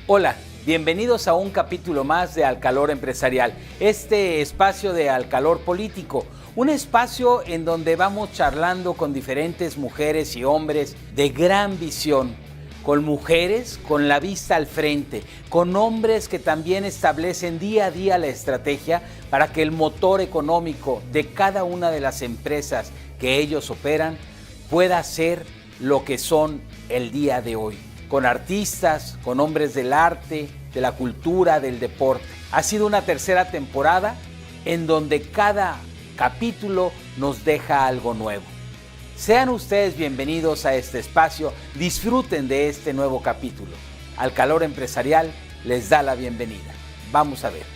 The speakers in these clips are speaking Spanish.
Hola, bienvenidos a un capítulo más de Al Calor Empresarial, este espacio de Al Calor Político, un espacio en donde vamos charlando con diferentes mujeres y hombres de gran visión, con mujeres con la vista al frente, con hombres que también establecen día a día la estrategia para que el motor económico de cada una de las empresas que ellos operan pueda ser lo que son el día de hoy. Con artistas, con hombres del arte, de la cultura, del deporte. Ha sido una tercera temporada en donde cada capítulo nos deja algo nuevo. Sean ustedes bienvenidos a este espacio, disfruten de este nuevo capítulo. Al Calor Empresarial les da la bienvenida. Vamos a ver.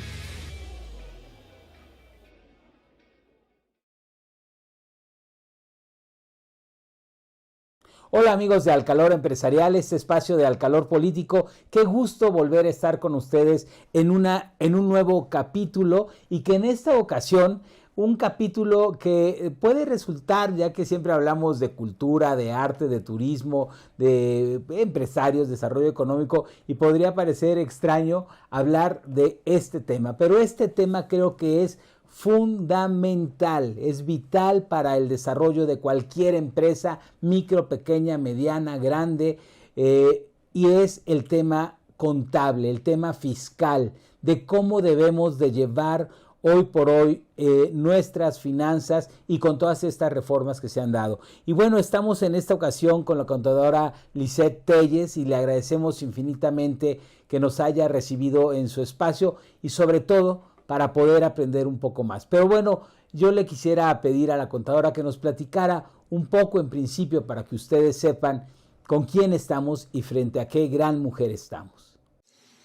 Hola amigos de Al Calor Empresarial, este espacio de Al Calor Político. Qué gusto volver a estar con ustedes en un nuevo capítulo y que en esta ocasión un capítulo que puede resultar, ya que siempre hablamos de cultura, de arte, de turismo, de empresarios, desarrollo económico, y podría parecer extraño hablar de este tema, pero este tema creo que es fundamental, es vital para el desarrollo de cualquier empresa, micro, pequeña, mediana, grande, y es el tema contable, el tema fiscal, de cómo debemos de llevar hoy por hoy nuestras finanzas y con todas estas reformas que se han dado. Y bueno, estamos en esta ocasión con la contadora Lisette Telles y le agradecemos infinitamente que nos haya recibido en su espacio y sobre todo para poder aprender un poco más. Pero bueno, yo le quisiera pedir a la contadora que nos platicara un poco en principio para que ustedes sepan con quién estamos y frente a qué gran mujer estamos.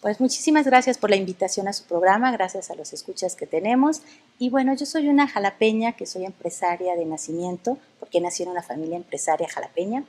Pues muchísimas gracias por la invitación a su programa, gracias a los escuchas que tenemos. Y bueno, yo soy una jalapeña que soy empresaria de nacimiento, porque nací en una familia empresaria jalapeña.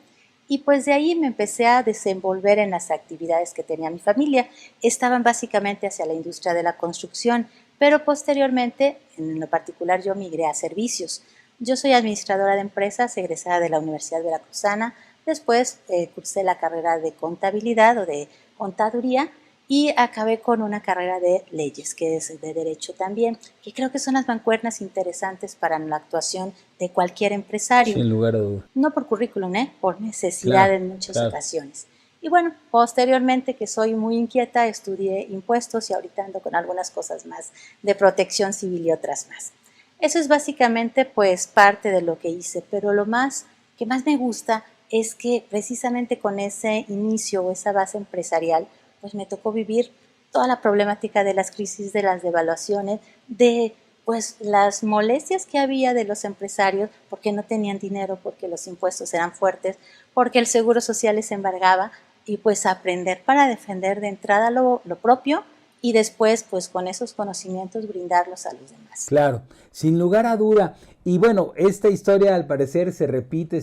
Y pues de ahí me empecé a desenvolver en las actividades que tenía mi familia. Estaban básicamente hacia la industria de la construcción, pero posteriormente, en lo particular, yo migré a servicios. Yo soy administradora de empresas, egresada de la Universidad Veracruzana. Después cursé la carrera de contabilidad o de contaduría y acabé con una carrera de leyes, que es de derecho también, que creo que son las mancuernas interesantes para la actuación de cualquier empresario. Sin lugar a dudas. No por currículum, por necesidad en muchas ocasiones. Y bueno, posteriormente, que soy muy inquieta, estudié impuestos y ahorita ando con algunas cosas más de protección civil y otras más. Eso es básicamente pues parte de lo que hice, pero lo que más me gusta es que precisamente con ese inicio o esa base empresarial, pues me tocó vivir toda la problemática de las crisis, de las devaluaciones, de pues las molestias que había de los empresarios porque no tenían dinero, porque los impuestos eran fuertes, porque el seguro social les embargaba, y pues aprender para defender de entrada lo propio y después pues con esos conocimientos brindarlos a los demás. Claro, sin lugar a duda. Y bueno, esta historia al parecer se repite.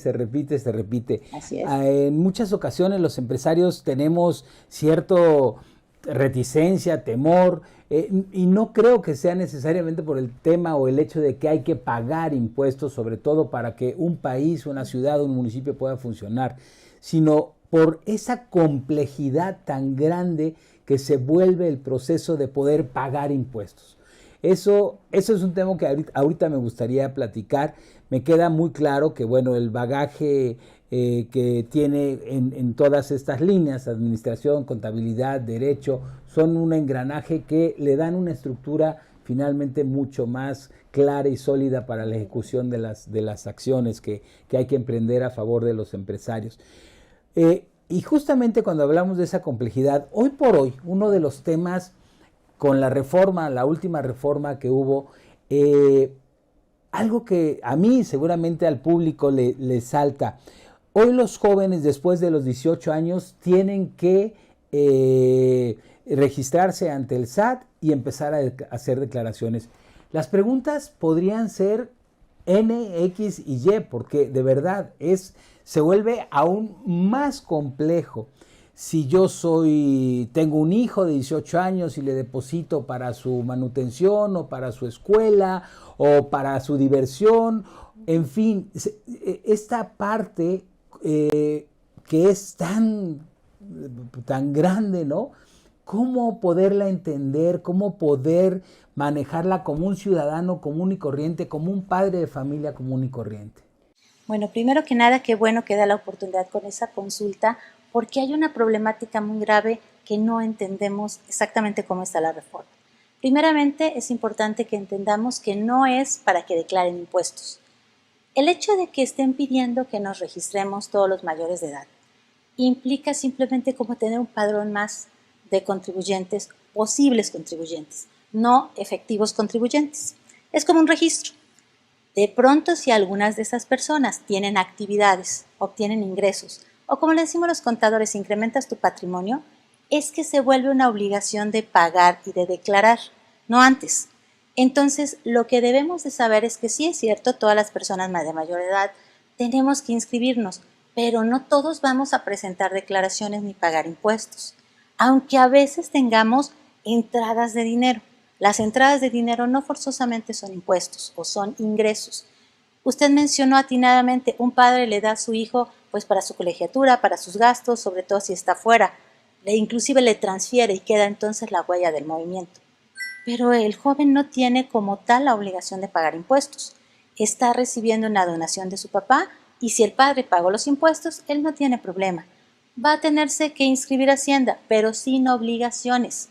Así es. En muchas ocasiones los empresarios tenemos cierto reticencia, temor, y no creo que sea necesariamente por el tema o el hecho de que hay que pagar impuestos, sobre todo para que un país, una ciudad, un municipio pueda funcionar, sino por esa complejidad tan grande que se vuelve el proceso de poder pagar impuestos. Eso es un tema que ahorita me gustaría platicar. Me queda muy claro que, bueno, el bagaje que tiene en todas estas líneas, administración, contabilidad, derecho, son un engranaje que le dan una estructura finalmente mucho más clara y sólida para la ejecución de las acciones que hay que emprender a favor de los empresarios. Y justamente cuando hablamos de esa complejidad, hoy por hoy, uno de los temas con la reforma, la última reforma que hubo, algo que a mí, seguramente al público le salta. Hoy los jóvenes, después de los 18 años, tienen que registrarse ante el SAT y empezar a hacer declaraciones. Las preguntas podrían ser N, X y Y, porque de verdad se vuelve aún más complejo. Si yo tengo un hijo de 18 años y le deposito para su manutención o para su escuela o para su diversión, en fin, esta parte que es tan grande, ¿no? cómo poderla entender, cómo poder manejarla como un ciudadano común y corriente, como un padre de familia común y corriente. Bueno, primero que nada, qué bueno que da la oportunidad con esa consulta, porque hay una problemática muy grave que no entendemos exactamente cómo está la reforma. Primeramente, es importante que entendamos que no es para que declaren impuestos. El hecho de que estén pidiendo que nos registremos todos los mayores de edad implica simplemente como tener un padrón más de contribuyentes, posibles contribuyentes, no efectivos contribuyentes. Es como un registro. De pronto, si algunas de esas personas tienen actividades, obtienen ingresos, o como le decimos los contadores, incrementas tu patrimonio, es que se vuelve una obligación de pagar y de declarar, no antes. Entonces, lo que debemos de saber es que sí es cierto, todas las personas de mayor edad tenemos que inscribirnos, pero no todos vamos a presentar declaraciones ni pagar impuestos, aunque a veces tengamos entradas de dinero. Las entradas de dinero no forzosamente son impuestos o son ingresos. Usted mencionó atinadamente, un padre le da a su hijo pues para su colegiatura, para sus gastos, sobre todo si está fuera, inclusive le transfiere y queda entonces la huella del movimiento. Pero el joven no tiene como tal la obligación de pagar impuestos. Está recibiendo una donación de su papá y si el padre pagó los impuestos, él no tiene problema. Va a tenerse que inscribir a Hacienda, pero sin obligaciones,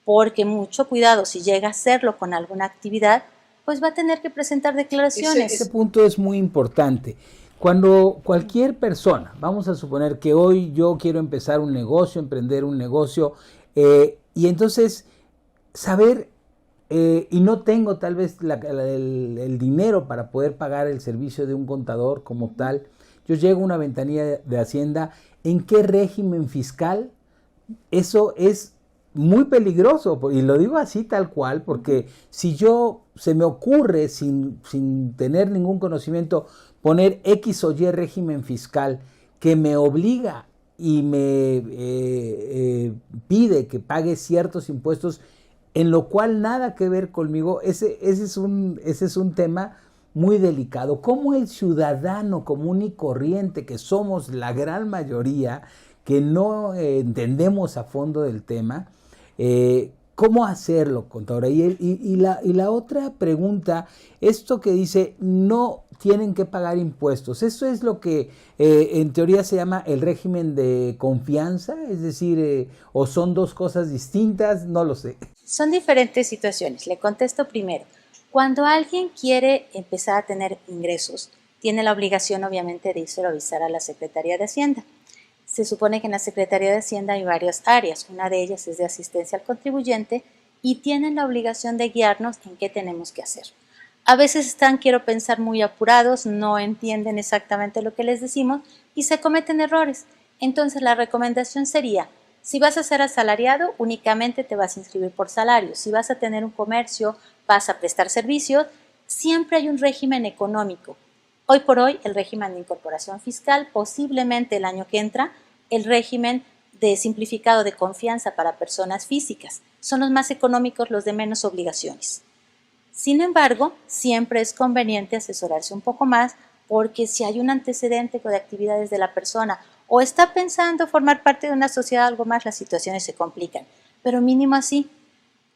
porque mucho cuidado, si llega a hacerlo con alguna actividad, pues va a tener que presentar declaraciones. Ese punto es muy importante. Cuando cualquier persona, vamos a suponer que hoy yo quiero empezar un negocio, emprender un negocio, y entonces saber, y no tengo tal vez el dinero para poder pagar el servicio de un contador como tal, yo llego a una ventanilla de Hacienda, ¿en qué régimen fiscal? Eso es muy peligroso, y lo digo así tal cual, porque si yo se me ocurre sin tener ningún conocimiento poner X o Y régimen fiscal que me obliga y me pide que pague ciertos impuestos en lo cual nada que ver conmigo, ese es un tema muy delicado. ¿Cómo el ciudadano común y corriente, que somos la gran mayoría, que no entendemos a fondo del tema, cómo hacerlo, contadora? Y la otra pregunta, esto que dice, no tienen que pagar impuestos, ¿eso es lo que en teoría se llama el régimen de confianza? Es decir, ¿o son dos cosas distintas? No lo sé. Son diferentes situaciones. Le contesto primero. Cuando alguien quiere empezar a tener ingresos, tiene la obligación obviamente de irse a avisar a la Secretaría de Hacienda. Se supone que en la Secretaría de Hacienda hay varias áreas, una de ellas es de asistencia al contribuyente y tienen la obligación de guiarnos en qué tenemos que hacer. A veces están, quiero pensar, muy apurados, no entienden exactamente lo que les decimos y se cometen errores. Entonces la recomendación sería, si vas a ser asalariado, únicamente te vas a inscribir por salario. Si vas a tener un comercio, vas a prestar servicios, siempre hay un régimen económico. Hoy por hoy, el régimen de incorporación fiscal, posiblemente el año que entra, el régimen de simplificado de confianza para personas físicas. Son los más económicos, los de menos obligaciones. Sin embargo, siempre es conveniente asesorarse un poco más porque si hay un antecedente de actividades de la persona o está pensando formar parte de una sociedad algo más, las situaciones se complican. Pero mínimo así.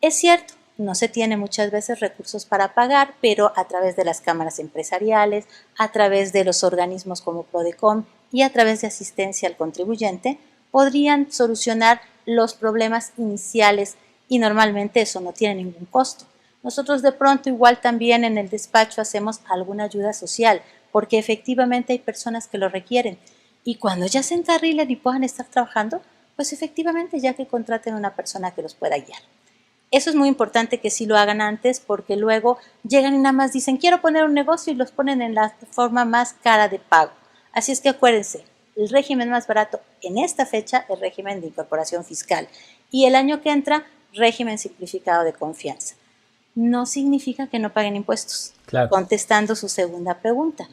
Es cierto, no se tiene muchas veces recursos para pagar, pero a través de las cámaras empresariales, a través de los organismos como Prodecom y a través de asistencia al contribuyente, podrían solucionar los problemas iniciales y normalmente eso no tiene ningún costo. Nosotros de pronto igual también en el despacho hacemos alguna ayuda social, porque efectivamente hay personas que lo requieren. Y cuando ya se encarrilen y puedan estar trabajando, pues efectivamente ya que contraten a una persona que los pueda guiar. Eso es muy importante que sí lo hagan antes porque luego llegan y nada más dicen quiero poner un negocio y los ponen en la forma más cara de pago. Así es que acuérdense, el régimen más barato en esta fecha es el régimen de incorporación fiscal y el año que entra régimen simplificado de confianza. No significa que no paguen impuestos. Claro. Contestando su segunda pregunta.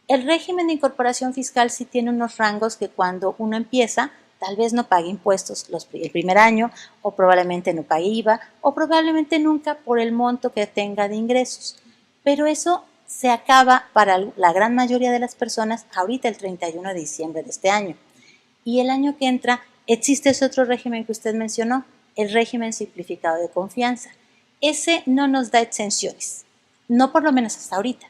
El régimen de incorporación fiscal sí tiene unos rangos que cuando uno empieza, tal vez no pague impuestos el primer año, o probablemente no pague IVA, o probablemente nunca por el monto que tenga de ingresos. Pero eso se acaba para la gran mayoría de las personas ahorita el 31 de diciembre de este año. Y el año que entra existe ese otro régimen que usted mencionó, el régimen simplificado de confianza. Ese no nos da exenciones, no por lo menos hasta ahorita.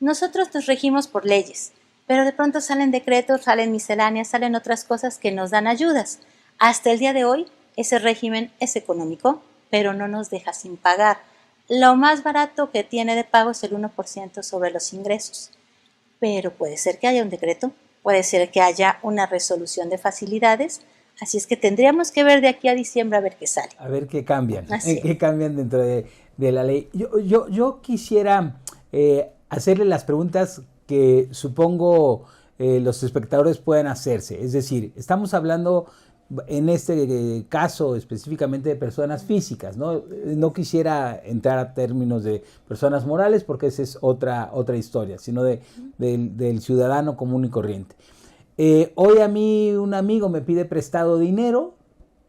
Nosotros nos regimos por leyes, pero de pronto salen decretos, salen misceláneas, salen otras cosas que nos dan ayudas. Hasta el día de hoy, ese régimen es económico, pero no nos deja sin pagar. Lo más barato que tiene de pago es el 1% sobre los ingresos. Pero puede ser que haya un decreto, puede ser que haya una resolución de facilidades, así es que tendríamos que ver de aquí a diciembre a ver qué sale. A ver qué cambian, Así qué cambian dentro de la ley. Yo quisiera hacerle las preguntas que supongo los espectadores pueden hacerse. Es decir, estamos hablando en este caso específicamente de personas físicas, ¿no? No quisiera entrar a términos de personas morales porque esa es otra historia, sino del ciudadano común y corriente. Hoy a mí un amigo me pide prestado dinero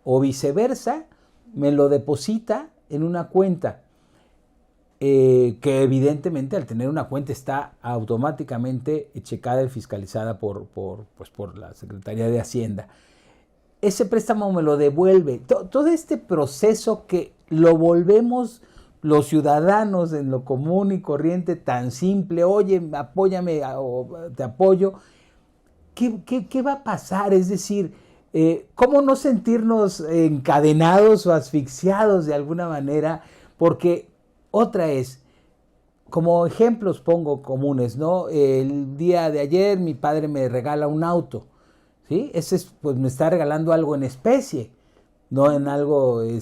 o viceversa, me lo deposita en una cuenta que evidentemente al tener una cuenta está automáticamente checada y fiscalizada por la Secretaría de Hacienda. Ese préstamo me lo devuelve. Todo este proceso que lo volvemos los ciudadanos en lo común y corriente tan simple, oye, apóyame o te apoyo, ¿qué va a pasar? Es decir, ¿cómo no sentirnos encadenados o asfixiados de alguna manera? Porque otra es, como ejemplos pongo comunes, ¿no? El día de ayer mi padre me regala un auto, ¿sí? Ese es, pues me está regalando algo en especie, no en algo en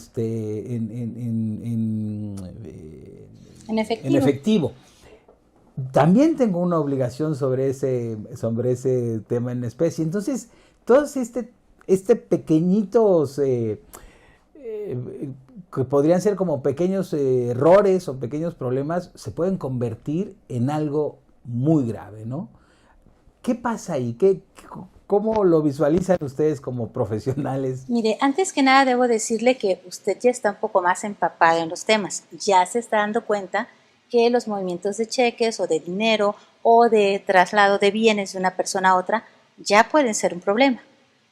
efectivo. En efectivo. También tengo una obligación sobre ese tema en especie. Entonces, todos pequeñitos que podrían ser como pequeños errores o pequeños problemas se pueden convertir en algo muy grave, ¿no? ¿Qué pasa ahí? ¿Cómo lo visualizan ustedes como profesionales? Mire, antes que nada debo decirle que usted ya está un poco más empapado en los temas. Ya se está dando cuenta que los movimientos de cheques o de dinero o de traslado de bienes de una persona a otra ya pueden ser un problema.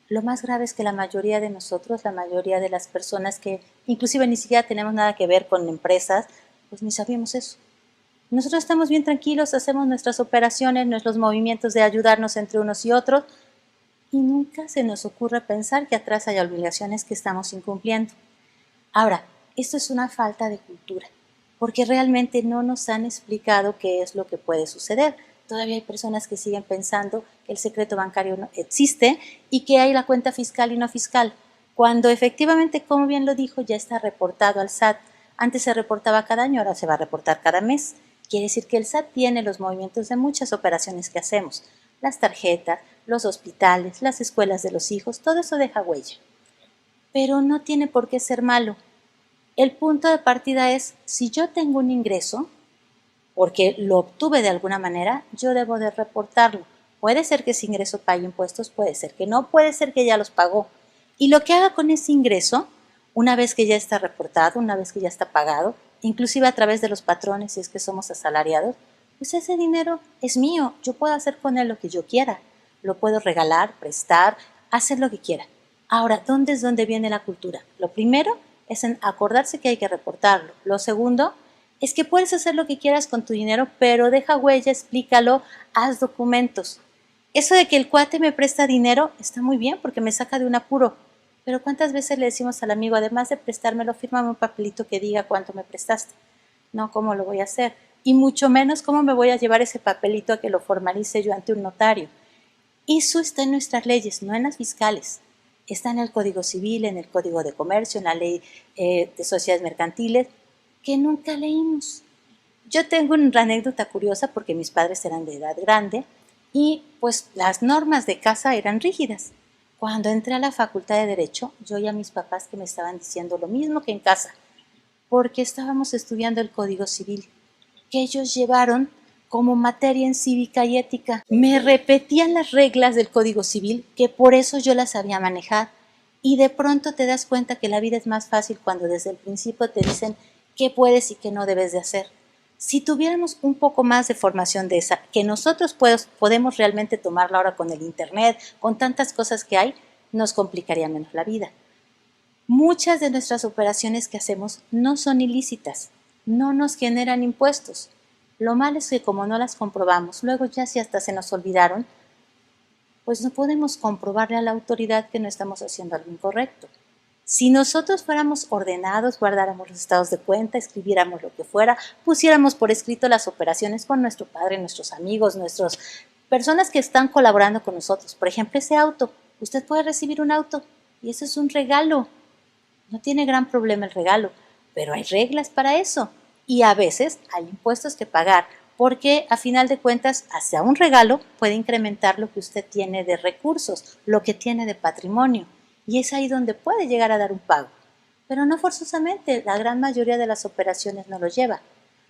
Lo más grave es que la mayoría de nosotros, la mayoría de las personas que inclusive ni siquiera tenemos nada que ver con empresas, pues ni sabíamos eso. Nosotros estamos bien tranquilos, hacemos nuestras operaciones, nuestros movimientos de ayudarnos entre unos y otros y nunca se nos ocurre pensar que atrás hay obligaciones que estamos incumpliendo. Ahora, esto es una falta de cultura, porque realmente no nos han explicado qué es lo que puede suceder. Todavía hay personas que siguen pensando que el secreto bancario no existe y que hay la cuenta fiscal y no fiscal, cuando efectivamente, como bien lo dijo, ya está reportado al SAT. Antes se reportaba cada año, ahora se va a reportar cada mes. Quiere decir que el SAT tiene los movimientos de muchas operaciones que hacemos, las tarjetas, los hospitales, las escuelas de los hijos, todo eso deja huella. Pero no tiene por qué ser malo. El punto de partida es, si yo tengo un ingreso, porque lo obtuve de alguna manera, yo debo de reportarlo. Puede ser que ese ingreso pague impuestos, puede ser que no, puede ser que ya los pagó. Y lo que haga con ese ingreso, una vez que ya está reportado, una vez que ya está pagado, inclusive a través de los patrones, si es que somos asalariados, pues ese dinero es mío, yo puedo hacer con él lo que yo quiera. Lo puedo regalar, prestar, hacer lo que quiera. Ahora, ¿dónde es donde viene la cultura? Lo primero es en acordarse que hay que reportarlo. Lo segundo es que puedes hacer lo que quieras con tu dinero, pero deja huella, explícalo, haz documentos. Eso de que el cuate me presta dinero está muy bien porque me saca de un apuro, pero ¿cuántas veces le decimos al amigo, además de prestármelo, fírmame un papelito que diga cuánto me prestaste? No, ¿cómo lo voy a hacer? Y mucho menos, ¿cómo me voy a llevar ese papelito a que lo formalice yo ante un notario? Eso está en nuestras leyes, no en las fiscales. Está en el Código Civil, en el Código de Comercio, en la Ley de Sociedades Mercantiles, que nunca leímos. Yo tengo una anécdota curiosa porque mis padres eran de edad grande y pues las normas de casa eran rígidas. Cuando entré a la Facultad de Derecho, yo oí a mis papás que me estaban diciendo lo mismo que en casa, porque estábamos estudiando el Código Civil, que ellos llevaron como materia en cívica y ética. Me repetían las reglas del Código Civil, que por eso yo las sabía manejar. Y de pronto te das cuenta que la vida es más fácil cuando desde el principio te dicen qué puedes y qué no debes de hacer. Si tuviéramos un poco más de formación de esa, que nosotros podemos realmente tomarla ahora con el internet, con tantas cosas que hay, nos complicaría menos la vida. Muchas de nuestras operaciones que hacemos no son ilícitas, no nos generan impuestos. Lo malo es que como no las comprobamos, luego ya si hasta se nos olvidaron, pues no podemos comprobarle a la autoridad que no estamos haciendo algo incorrecto. Si nosotros fuéramos ordenados, guardáramos los estados de cuenta, escribiéramos lo que fuera, pusiéramos por escrito las operaciones con nuestro padre, nuestros amigos, nuestras personas que están colaborando con nosotros. Por ejemplo, ese auto. Usted puede recibir un auto y eso es un regalo. No tiene gran problema el regalo, pero hay reglas para eso. Y a veces hay impuestos que pagar, porque a final de cuentas, hacia un regalo puede incrementar lo que usted tiene de recursos, lo que tiene de patrimonio. Y es ahí donde puede llegar a dar un pago. Pero no forzosamente, la gran mayoría de las operaciones no lo lleva.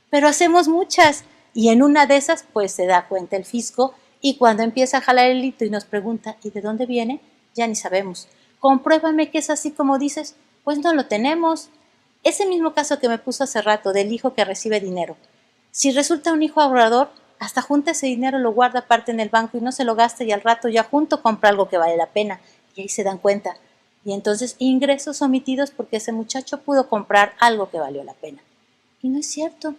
Pero hacemos muchas y en una de esas pues se da cuenta el fisco y cuando empieza a jalar el hito y nos pregunta ¿y de dónde viene? Ya ni sabemos. Compruébame que es así como dices, pues no lo tenemos. Ese mismo caso que me puso hace rato del hijo que recibe dinero. Si resulta un hijo ahorrador, hasta junta ese dinero, lo guarda aparte en el banco y no se lo gasta y al rato ya junto compra algo que vale la pena. Y ahí se dan cuenta. Y entonces ingresos omitidos porque ese muchacho pudo comprar algo que valió la pena. Y no es cierto.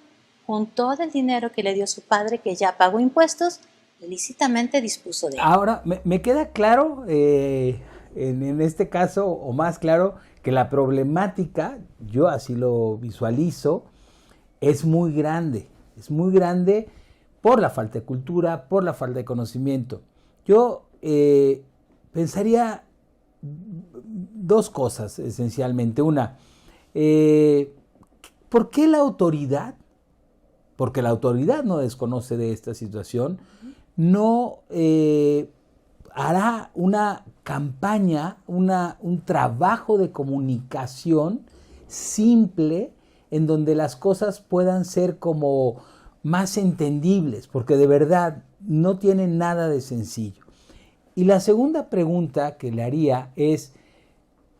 Con todo el dinero que le dio su padre, que ya pagó impuestos, ilícitamente dispuso de él. Ahora, me queda claro, en este caso, o más claro, que la problemática, yo así lo visualizo, es muy grande. Es muy grande por la falta de cultura, por la falta de conocimiento. Yo pensaría dos cosas esencialmente. Una, ¿por qué la autoridad, porque la autoridad no desconoce de esta situación, no hará una campaña, un trabajo de comunicación simple en donde las cosas puedan ser como más entendibles, porque de verdad no tiene nada de sencillo? Y la segunda pregunta que le haría es,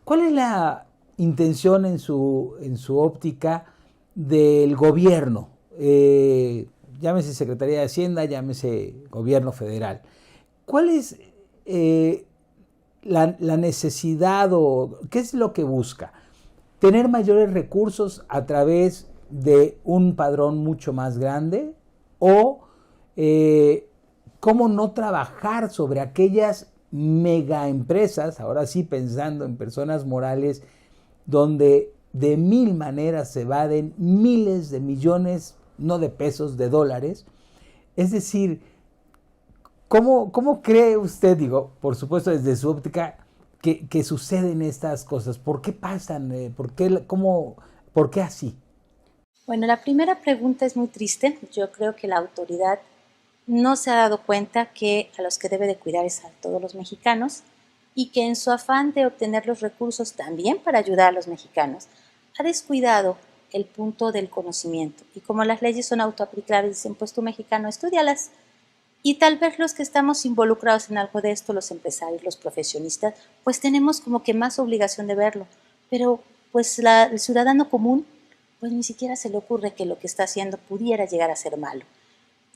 ¿cuál es la intención en su óptica del gobierno? Llámese Secretaría de Hacienda, llámese Gobierno Federal. ¿Cuál es la necesidad o qué es lo que busca? ¿Tener mayores recursos a través de un padrón mucho más grande? ¿O cómo no trabajar sobre aquellas mega empresas, ahora sí pensando en personas morales, donde de mil maneras se evaden miles de millones, no de pesos, de dólares? Es decir, ¿cómo cree usted, digo, por supuesto desde su óptica, que suceden estas cosas? ¿Por qué pasan? ¿Por qué así? Bueno, la primera pregunta es muy triste. Yo creo que la autoridad no se ha dado cuenta que a los que debe de cuidar es a todos los mexicanos y que en su afán de obtener los recursos también para ayudar a los mexicanos, ha descuidado el punto del conocimiento. Y como las leyes son autoaplicables, dicen, pues tú mexicano, estúdialas. Y tal vez los que estamos involucrados en algo de esto, los empresarios, los profesionistas, pues tenemos como que más obligación de verlo. Pero pues el ciudadano común, pues ni siquiera se le ocurre que lo que está haciendo pudiera llegar a ser malo.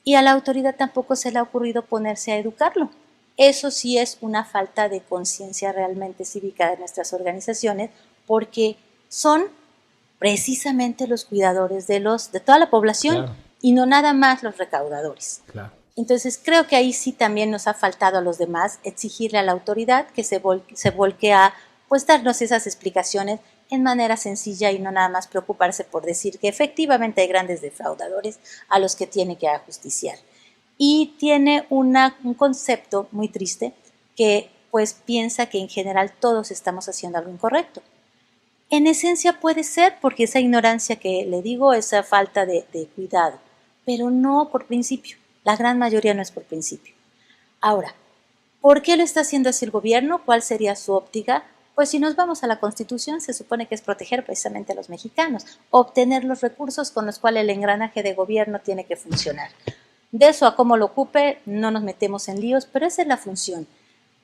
Y a la autoridad tampoco se le ha ocurrido ponerse a educarlo. Eso sí es una falta de conciencia realmente cívica de nuestras organizaciones, porque son precisamente los cuidadores de toda la población, claro, y no nada más los recaudadores. Claro. Entonces creo que ahí sí también nos ha faltado a los demás exigirle a la autoridad que se volque a pues darnos esas explicaciones en manera sencilla y no nada más preocuparse por decir que efectivamente hay grandes defraudadores a los que tiene que ajusticiar. Y tiene un concepto muy triste que pues piensa que en general todos estamos haciendo algo incorrecto. En esencia puede ser porque esa ignorancia que le digo, esa falta de cuidado, pero no por principio. La gran mayoría no es por principio. Ahora, ¿por qué lo está haciendo así el gobierno? ¿Cuál sería su óptica? Pues si nos vamos a la Constitución, se supone que es proteger precisamente a los mexicanos, obtener los recursos con los cuales el engranaje de gobierno tiene que funcionar. De eso a cómo lo ocupe, no nos metemos en líos, pero esa es la función.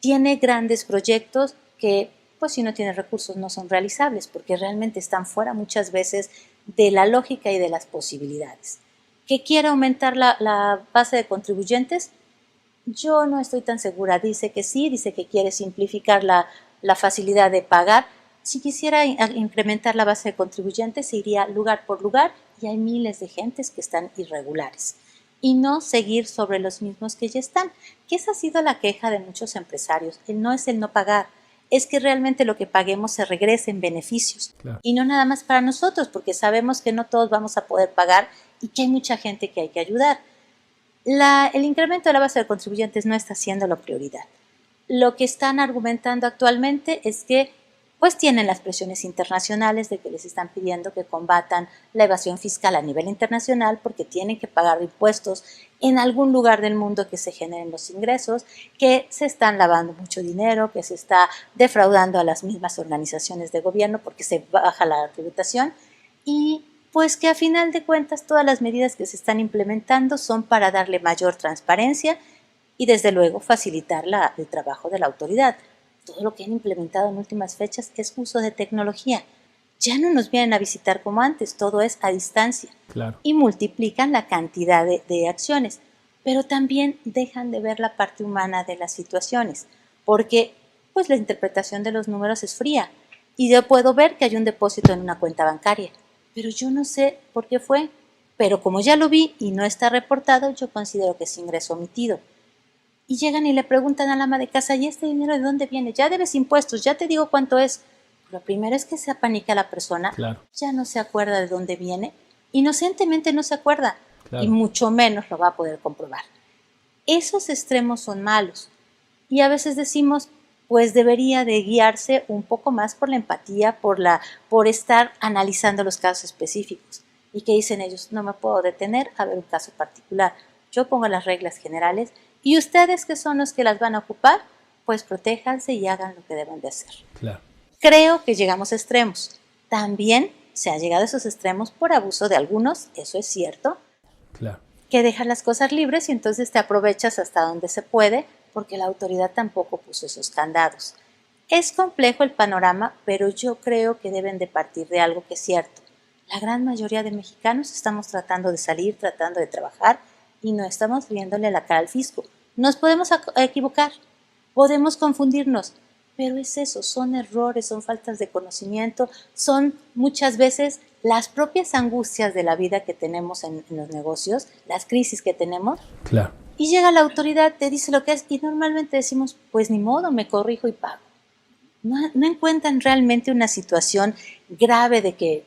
Tiene grandes proyectos que, pues si no tiene recursos, no son realizables, porque realmente están fuera muchas veces de la lógica y de las posibilidades. ¿Que quiere aumentar la base de contribuyentes? Yo no estoy tan segura. Dice que sí, dice que quiere simplificar la facilidad de pagar, Si quisiera incrementar la base de contribuyentes, se iría lugar por lugar y hay miles de gentes que están irregulares. Y no seguir sobre los mismos que ya están, que esa ha sido la queja de muchos empresarios. No es el no pagar, es que realmente lo que paguemos se regrese en beneficios. Claro. Y no nada más para nosotros, porque sabemos que no todos vamos a poder pagar y que hay mucha gente que hay que ayudar. El incremento de la base de contribuyentes no está siendo la prioridad. Lo que están argumentando actualmente es que pues tienen las presiones internacionales de que les están pidiendo que combatan la evasión fiscal a nivel internacional porque tienen que pagar impuestos en algún lugar del mundo que se generen los ingresos, que se están lavando mucho dinero, que se está defraudando a las mismas organizaciones de gobierno porque se baja la tributación y pues que a final de cuentas todas las medidas que se están implementando son para darle mayor transparencia y desde luego facilitar el trabajo de la autoridad. Todo lo que han implementado en últimas fechas es uso de tecnología. Ya no nos vienen a visitar como antes, todo es a distancia. Claro. Y multiplican la cantidad de acciones, pero también dejan de ver la parte humana de las situaciones, porque pues la interpretación de los números es fría y yo puedo ver que hay un depósito en una cuenta bancaria, pero yo no sé por qué fue, pero como ya lo vi y no está reportado, yo considero que es ingreso omitido. Y llegan y le preguntan al ama de casa, ¿y este dinero de dónde viene? Ya debes impuestos, ya te digo cuánto es. Lo primero es que se apanica la persona, claro. Ya no se acuerda de dónde viene, inocentemente no se acuerda, claro. Y mucho menos lo va a poder comprobar. Esos extremos son malos y a veces decimos, pues debería de guiarse un poco más por la empatía, por estar analizando los casos específicos. ¿Y qué dicen ellos? No me puedo detener a ver un caso particular. Yo pongo las reglas generales y ustedes, que son los que las van a ocupar, pues protéjanse y hagan lo que deben de hacer. Claro. Creo que llegamos a extremos. También se ha llegado a esos extremos por abuso de algunos, eso es cierto, claro. Que dejan las cosas libres y entonces te aprovechas hasta donde se puede porque la autoridad tampoco puso esos candados. Es complejo el panorama, pero yo creo que deben de partir de algo que es cierto. La gran mayoría de mexicanos estamos tratando de salir, tratando de trabajar, y no estamos viéndole la cara al fisco. Nos podemos equivocar, podemos confundirnos, pero es eso, son errores, son faltas de conocimiento, son muchas veces las propias angustias de la vida que tenemos en los negocios, las crisis que tenemos. Claro. Y llega la autoridad, te dice lo que es y normalmente decimos, pues ni modo, me corrijo y pago. No encuentran realmente una situación grave de que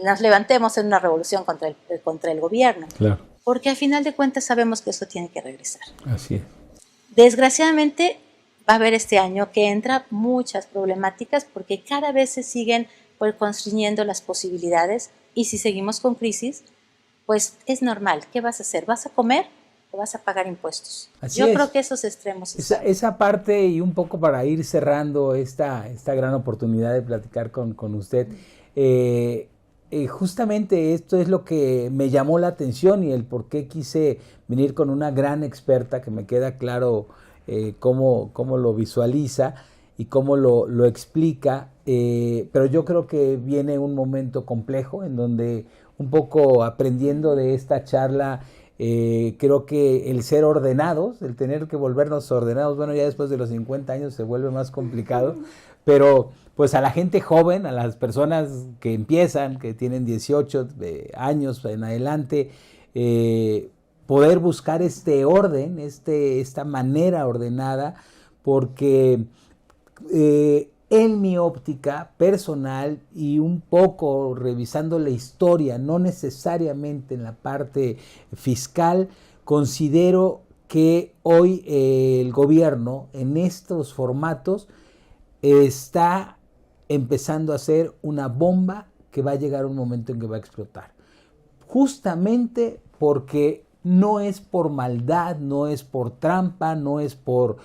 nos levantemos en una revolución contra el gobierno. Claro. Porque al final de cuentas sabemos que eso tiene que regresar. Así es. Desgraciadamente va a haber este año que entra muchas problemáticas porque cada vez se siguen pues constriñendo las posibilidades y si seguimos con crisis, pues es normal. ¿Qué vas a hacer? ¿Vas a comer o vas a pagar impuestos? Yo creo que esos extremos. Esa parte y un poco para ir cerrando esta gran oportunidad de platicar con usted. Justamente esto es lo que me llamó la atención y el por qué quise venir con una gran experta que me queda claro cómo lo visualiza y cómo lo explica, pero yo creo que viene un momento complejo en donde un poco aprendiendo de esta charla, creo que el ser ordenados, el tener que volvernos ordenados, bueno, ya después de los 50 años se vuelve más complicado, pero pues a la gente joven, a las personas que empiezan, que tienen 18 años en adelante, poder buscar este orden, esta manera ordenada, porque en mi óptica personal y un poco revisando la historia, no necesariamente en la parte fiscal, considero que hoy el gobierno en estos formatos está empezando a ser una bomba que va a llegar un momento en que va a explotar. Justamente porque no es por maldad, no es por trampa, no es por...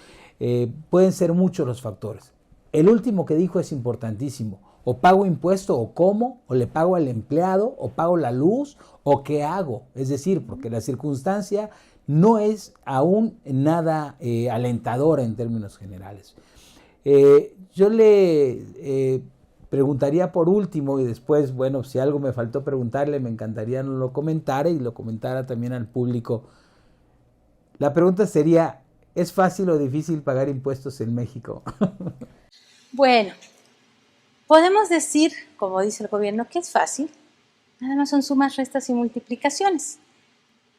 pueden ser muchos los factores. El último que dijo es importantísimo. O pago impuesto o como, o le pago al empleado, o pago la luz, o qué hago. Es decir, porque la circunstancia no es aún nada alentadora en términos generales. Yo le preguntaría por último y después, bueno, si algo me faltó preguntarle, me encantaría no lo comentara y lo comentara también al público. La pregunta sería, ¿es fácil o difícil pagar impuestos en México? Bueno, Podemos decir, como dice el gobierno, que es fácil, nada más son sumas, restas y multiplicaciones,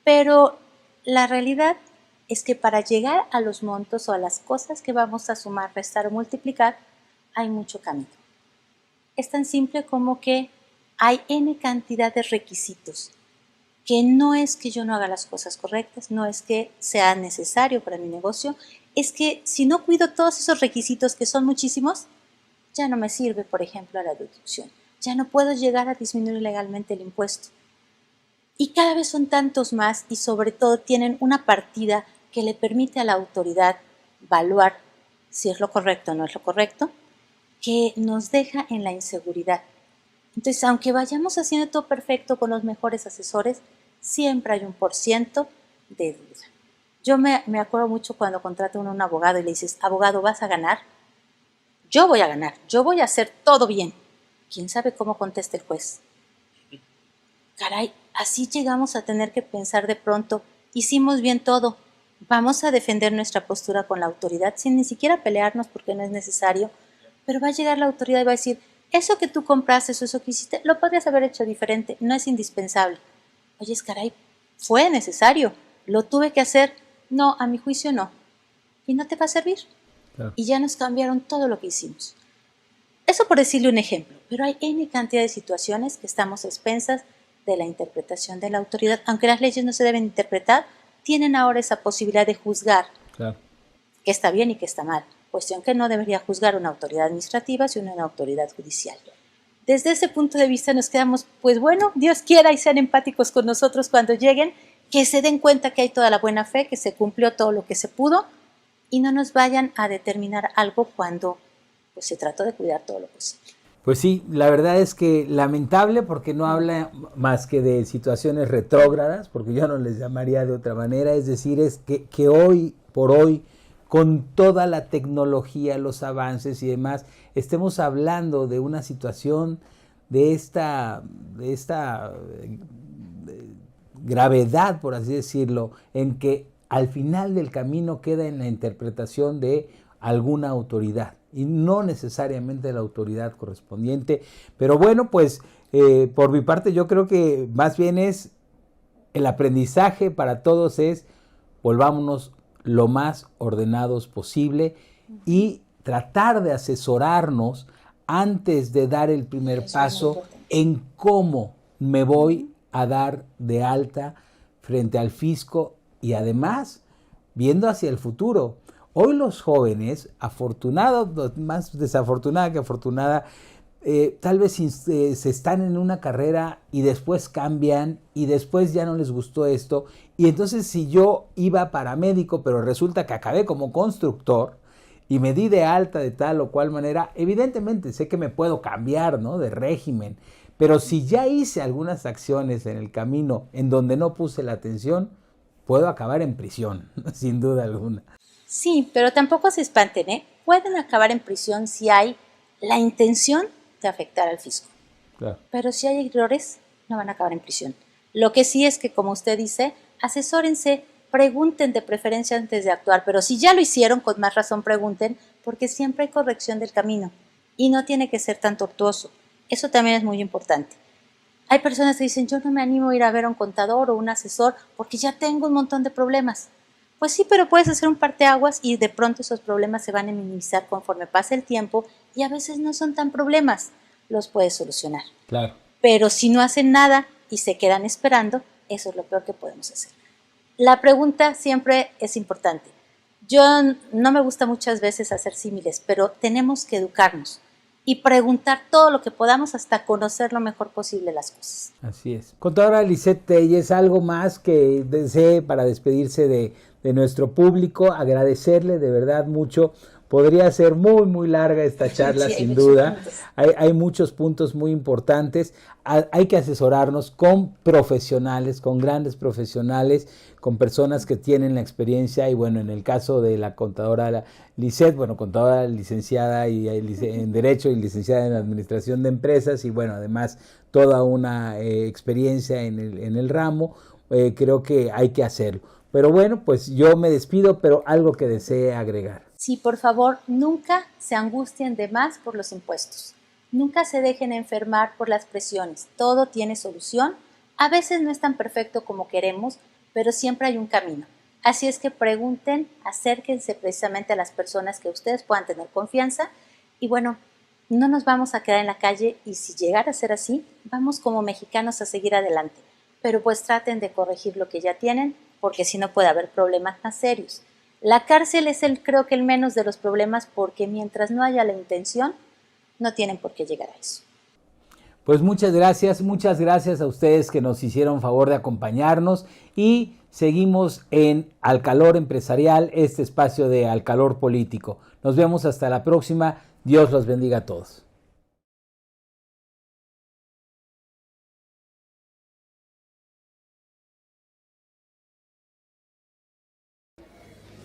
pero la realidad es que para llegar a los montos o a las cosas que vamos a sumar, restar o multiplicar, hay mucho camino. Es tan simple como que hay N cantidad de requisitos, que no es que yo no haga las cosas correctas, no es que sea necesario para mi negocio, es que si no cuido todos esos requisitos, que son muchísimos, ya no me sirve, por ejemplo, la deducción. Ya no puedo llegar a disminuir legalmente el impuesto. Y cada vez son tantos más y sobre todo tienen una partida que le permite a la autoridad evaluar si es lo correcto o no es lo correcto, que nos deja en la inseguridad. Entonces, aunque vayamos haciendo todo perfecto con los mejores asesores, siempre hay un % de duda. Yo me acuerdo mucho cuando contrata uno a un abogado y le dices, abogado, ¿vas a ganar? Yo voy a ganar, yo voy a hacer todo bien. ¿Quién sabe cómo contesta el juez? Caray, así llegamos a tener que pensar de pronto, hicimos bien todo, vamos a defender nuestra postura con la autoridad sin ni siquiera pelearnos porque no es necesario, pero va a llegar la autoridad y va a decir, eso que tú compraste, eso que hiciste, lo podrías haber hecho diferente, no es indispensable. Oye, caray, fue necesario, lo tuve que hacer, no, a mi juicio no, y no te va a servir. Claro. Y ya nos cambiaron todo lo que hicimos. Eso por decirle un ejemplo, pero hay N cantidad de situaciones que estamos a expensas de la interpretación de la autoridad. Aunque las leyes no se deben interpretar, tienen ahora esa posibilidad de juzgar claro. Que está bien y que está mal. Cuestión que no debería juzgar una autoridad administrativa, sino una autoridad judicial. Desde ese punto de vista nos quedamos, pues bueno, Dios quiera y sean empáticos con nosotros cuando lleguen, que se den cuenta que hay toda la buena fe, que se cumplió todo lo que se pudo y no nos vayan a determinar algo cuando pues, se trató de cuidar todo lo posible. Pues sí, la verdad es que lamentable porque no habla más que de situaciones retrógradas, porque yo no les llamaría de otra manera, es decir, es que hoy por hoy, con toda la tecnología, los avances y demás, estemos hablando de una situación de esta gravedad, por así decirlo, en que al final del camino queda en la interpretación de alguna autoridad y no necesariamente la autoridad correspondiente. Pero bueno, pues por mi parte yo creo que más bien es el aprendizaje para todos es volvámonos lo más ordenados posible y tratar de asesorarnos antes de dar el primer paso en cómo me voy a dar de alta frente al fisco y además viendo hacia el futuro. Hoy los jóvenes, afortunados, más desafortunada que afortunada, tal vez se están en una carrera y después cambian y después ya no les gustó esto. Y entonces si yo iba paramédico, pero resulta que acabé como constructor y me di de alta de tal o cual manera, evidentemente sé que me puedo cambiar, ¿no?, de régimen. Pero si ya hice algunas acciones en el camino en donde no puse la atención, puedo acabar en prisión, sin duda alguna. Sí, pero tampoco se espanten, ¿eh? Pueden acabar en prisión si hay la intención de afectar al fisco. Claro. Pero si hay errores, no van a acabar en prisión. Lo que sí es que, como usted dice, asesórense, pregunten de preferencia antes de actuar, pero si ya lo hicieron, con más razón pregunten, porque siempre hay corrección del camino y no tiene que ser tan tortuoso. Eso también es muy importante. Hay personas que dicen, yo no me animo a ir a ver a un contador o un asesor porque ya tengo un montón de problemas. Pues sí, pero puedes hacer un parteaguas y de pronto esos problemas se van a minimizar conforme pasa el tiempo y a veces no son tan problemas, los puedes solucionar. Claro. Pero si no hacen nada y se quedan esperando, eso es lo peor que podemos hacer. La pregunta siempre es importante. Yo no me gusta muchas veces hacer símiles, pero tenemos que educarnos y preguntar todo lo que podamos hasta conocer lo mejor posible las cosas. Así es. Contadora Lisette Telles, ¿algo más que desee para despedirse de nuestro público? Agradecerle de verdad mucho. Podría ser muy, muy larga esta charla, sí, sin duda. Hay muchos puntos muy importantes. Hay que asesorarnos con profesionales, con grandes profesionales, con personas que tienen la experiencia. Y bueno, en el caso de la contadora Lisette, bueno, contadora licenciada en Derecho y licenciada en Administración de Empresas. Y bueno, además toda una experiencia en el ramo. Creo que hay que hacerlo. Pero bueno, pues yo me despido, pero algo que desee agregar. Sí, por favor, nunca se angustien de más por los impuestos. Nunca se dejen enfermar por las presiones, todo tiene solución. A veces no es tan perfecto como queremos, pero siempre hay un camino. Así es que pregunten, acérquense precisamente a las personas que ustedes puedan tener confianza y bueno, no nos vamos a quedar en la calle y si llegara a ser así, vamos como mexicanos a seguir adelante. Pero pues traten de corregir lo que ya tienen, porque si no puede haber problemas más serios. La cárcel es creo que el menos de los problemas porque mientras no haya la intención, no tienen por qué llegar a eso. Pues muchas gracias a ustedes que nos hicieron favor de acompañarnos y seguimos en Al Calor Empresarial, este espacio de Al Calor Político. Nos vemos hasta la próxima. Dios los bendiga a todos.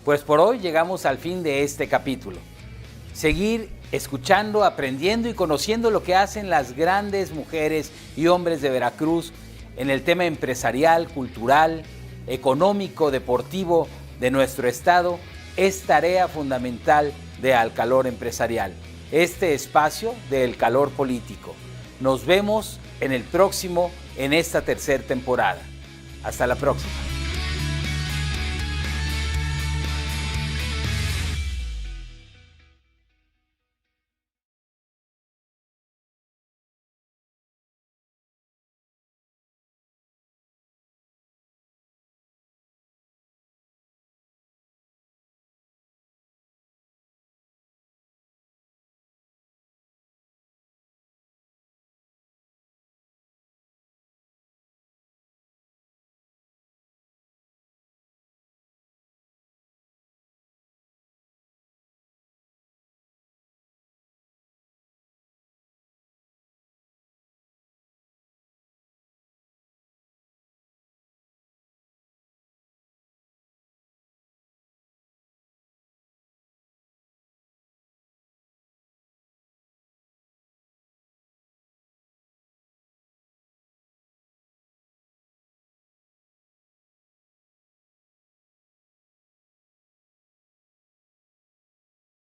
Pues por hoy llegamos al fin de este capítulo. Seguir escuchando, aprendiendo y conociendo lo que hacen las grandes mujeres y hombres de Veracruz en el tema empresarial, cultural, económico, deportivo de nuestro estado es tarea fundamental de Al Calor Empresarial, este espacio del calor político. Nos vemos en el próximo, en esta tercera temporada. Hasta la próxima.